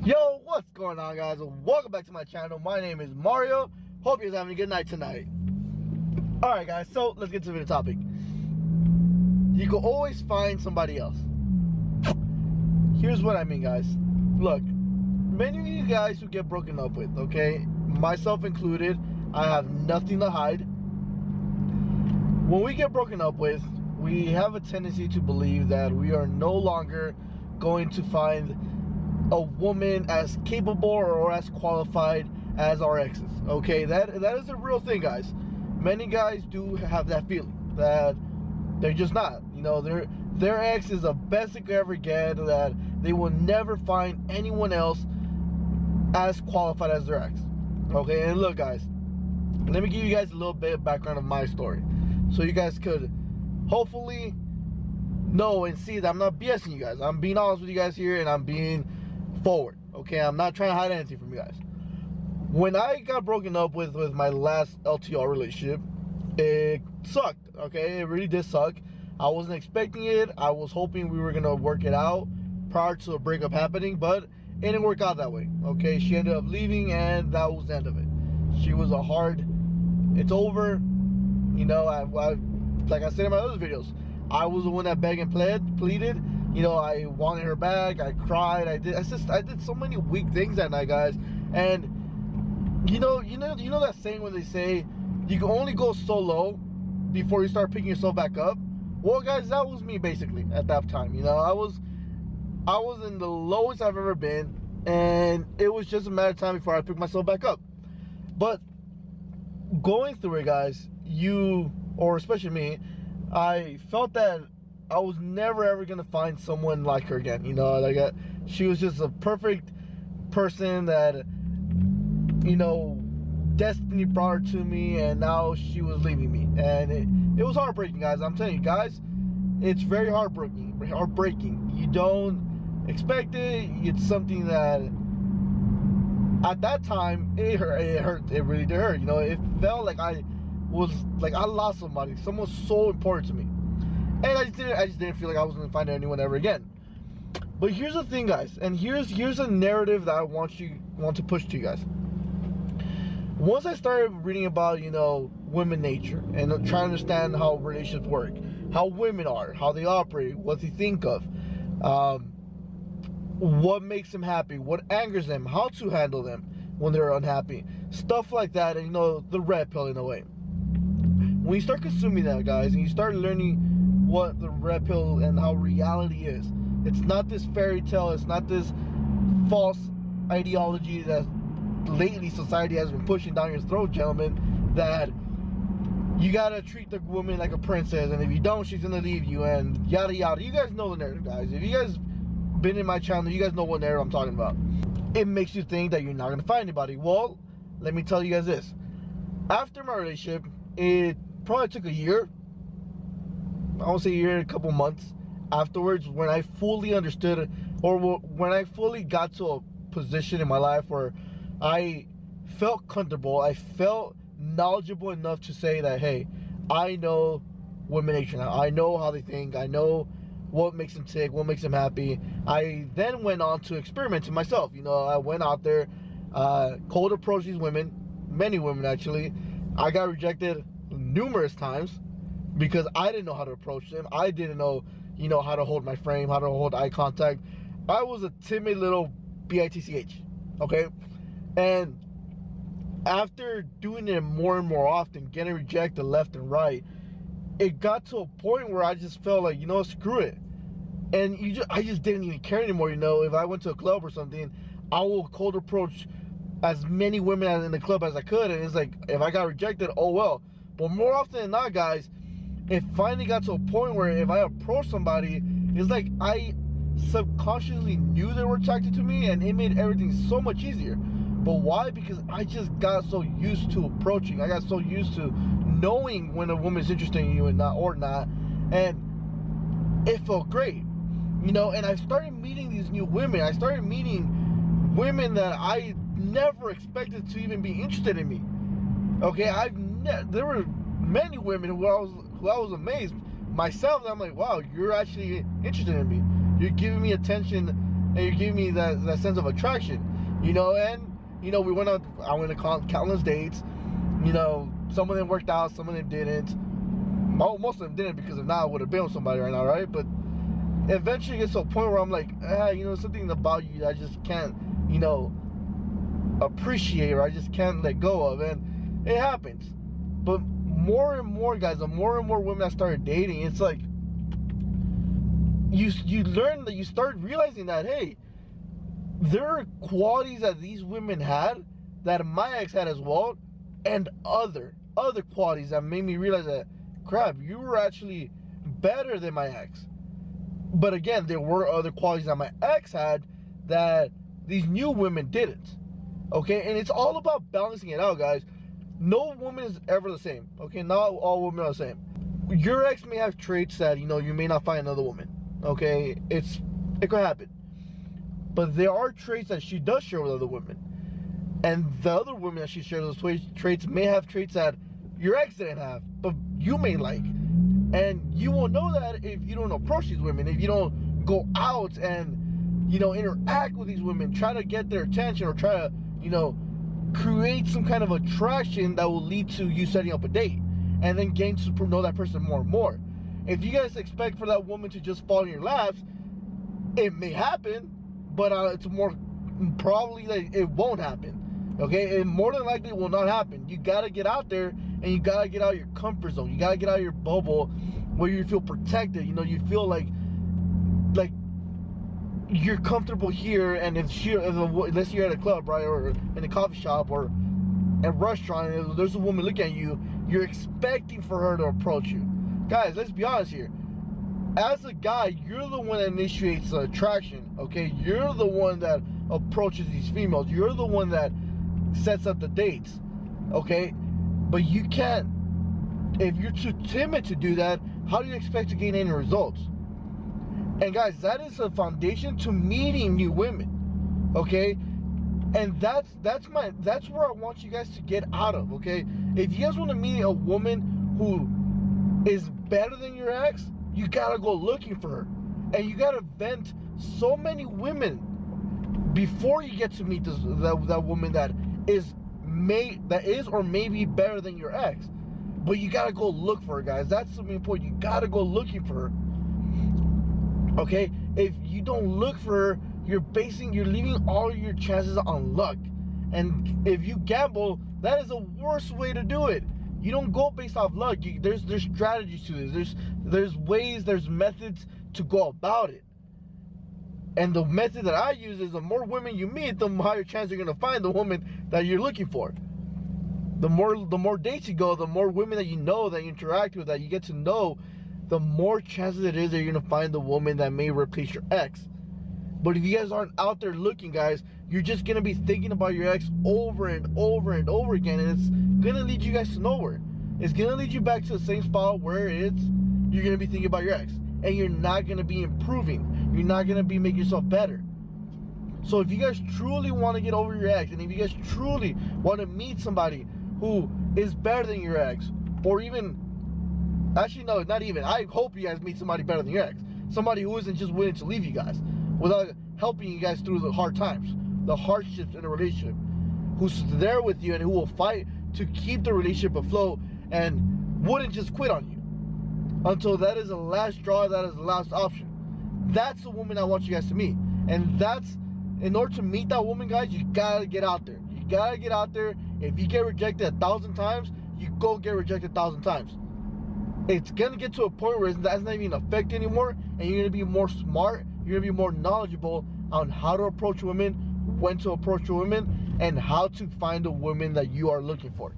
Yo, what's going on, guys? Welcome back to my channel. My name is Mario. Hope you're having a good night tonight. Alright, guys, so let's get to the topic. You can always find somebody else. Here's what I mean, guys. Look, many of you guys who get broken up with, okay, myself included, I have nothing to hide. When we get broken up with, we have a tendency to believe that we are no longer going to find a woman as capable or as qualified as our exes. Okay, that is a real thing, guys. Many guys do have that feeling that they're just not. You know, their ex is the best they could ever get. That they will never find anyone else as qualified as their ex. Okay, and look, guys, let me give you guys a little bit of background of my story, so you guys could hopefully know and see that I'm not BSing you guys. I'm being honest with you guys here, and I'm being forward. Okay, I'm not trying to hide anything from you guys. When I got broken up with my last LTR relationship, it sucked. Okay, it really did suck. I wasn't expecting it. I was hoping we were gonna work it out prior to a breakup happening, but it didn't work out that way. Okay, she ended up leaving, and that was the end of it. She was a hard, it's over. You know, I like I said in my other videos, I was the one that begged and pleaded. You know, I wanted her back. I cried. I did so many weak things that night, guys. And you know that saying when they say you can only go so low before you start picking yourself back up. Well, guys, that was me basically at that time. You know, I was in the lowest I've ever been, and it was just a matter of time before I picked myself back up. But going through it, guys, or especially me, I felt that I was never ever gonna find someone like her again. You know, like she was just a perfect person that, you know, destiny brought her to me, and now she was leaving me, and it was heartbreaking, guys. I'm telling you, guys, it's very heartbreaking. You don't expect it. It's something that at that time it hurt. It really did hurt. You know, it felt like I lost somebody, someone so important to me. And I just didn't feel like I was gonna find anyone ever again. But here's the thing, guys, and here's a narrative that I want to push to you guys. Once I started reading about, you know, women nature and trying to understand how relationships work, how women are, how they operate, what they think of, what makes them happy, what angers them, how to handle them when they're unhappy, stuff like that, and you know, the red pill in a way. When you start consuming that, guys, and you start learning what the red pill and how reality is, it's not this fairy tale, it's not this false ideology that lately society has been pushing down your throat, gentlemen, that you gotta treat the woman like a princess, and if you don't, she's gonna leave you, and yada yada. You guys know the narrative, guys. If you guys been in my channel, you guys know what narrative I'm talking about. It makes you think that you're not gonna find anybody. Well, let me tell you guys this. After my relationship, it probably took a year. I won't say a year, a couple months afterwards, when I fully understood, or when I fully got to a position in my life where I felt comfortable, I felt knowledgeable enough to say that, hey, I know women nature now. I know how they think. I know what makes them tick, what makes them happy. I then went on to experimenting myself. You know, I went out there, cold approached these women, many women actually. I got rejected numerous times because I didn't know how to approach them. I didn't know, you know, how to hold my frame, how to hold eye contact. I was a timid little bitch, okay? And after doing it more and more often, getting rejected left and right, it got to a point where I just felt like, you know, screw it. And I just didn't even care anymore. You know, if I went to a club or something, I will cold approach as many women in the club as I could. And it's like, if I got rejected, oh well. But more often than not, guys, it finally got to a point where if I approached somebody, it's like I subconsciously knew they were attracted to me, and it made everything so much easier. But why? Because I just got so used to approaching. I got so used to knowing when a woman's interested in you and not, and it felt great, you know. And I started meeting these new women. I started meeting women that I never expected to even be interested in me. Okay, there were many women who I was amazed myself that I'm like, wow, you're actually interested in me. You're giving me attention and you're giving me that sense of attraction, you know. And you know, I went on countless dates. You know, some of them worked out, some of them didn't. Most of them didn't, because if not, I would have been with somebody right now, right? But eventually it gets to a point where I'm like, you know, something about you that I just can't, you know, appreciate, or I just can't let go of. And it happens. But more and more, guys, the more and more women I started dating, it's like you learn that, you start realizing that, hey, there are qualities that these women had that my ex had as well, and other qualities that made me realize that, crap, you were actually better than my ex. But again, there were other qualities that my ex had that these new women didn't. Okay, and it's all about balancing it out, guys. No woman is ever the same. Okay, not all women are the same. Your ex may have traits that, you know, you may not find another woman. Okay, it could happen. But there are traits that she does share with other women. And the other women that she shares those traits may have traits that your ex didn't have, but you may like. And you won't know that if you don't approach these women, if you don't go out and, you know, interact with these women, try to get their attention, or try to, you know, create some kind of attraction that will lead to you setting up a date, and then getting to know that person more and more. If you guys expect for that woman to just fall in your laps, it may happen, but it's more probably that it won't happen. Okay, and more than likely it will not happen. You gotta get out there, and you gotta get out of your comfort zone. You gotta get out of your bubble where you feel protected. You know, you feel like you're comfortable here. And let's say you're at a club, right, or in a coffee shop, or a restaurant, and there's a woman looking at you, you're expecting for her to approach you. Guys, let's be honest here. As a guy, you're the one that initiates the attraction. Okay, you're the one that approaches these females. You're the one that sets up the dates. Okay, but you can't, if you're too timid to do that, how do you expect to gain any results? And guys, that is a foundation to meeting new women. Okay, and that's where I want you guys to get out of. Okay, if you guys want to meet a woman who is better than your ex, you gotta go looking for her, and you gotta vent so many women before you get to meet that woman that is or maybe better than your ex. But you gotta go look for her, guys. That's the main point. You gotta go looking for her. Okay, if you don't look for her, you're leaving all your chances on luck. And if you gamble, that is the worst way to do it. You don't go based off luck. There's strategies to this. There's ways, there's methods to go about it. And the method that I use is, the more women you meet, the higher chance you're gonna find the woman that you're looking for. The more dates you go, the more women that you know, that you interact with, that you get to know, the more chances it is that you're gonna find the woman that may replace your ex. But if you guys aren't out there looking, guys, you're just gonna be thinking about your ex over and over and over again, and it's gonna lead you guys to nowhere. It's gonna lead you back to the same spot where you're gonna be thinking about your ex, and you're not gonna be improving. You're not gonna be making yourself better. So if you guys truly want to get over your ex, and if you guys truly want to meet somebody who is better than your ex, or even, actually no, not even, I hope you guys meet somebody better than your ex, somebody who isn't just willing to leave you guys without helping you guys through the hard times, the hardships in a relationship, who's there with you and who will fight to keep the relationship afloat and wouldn't just quit on you until that is the last straw, that is the last option. That's the woman I want you guys to meet. And that's, in order to meet that woman, guys, you gotta get out there. You gotta get out there. If you get rejected 1,000 times, you go get rejected 1,000 times. It's gonna get to a point where that's not even affect anymore, and you're gonna be more smart, you're gonna be more knowledgeable on how to approach women, when to approach women, and how to find a woman that you are looking for.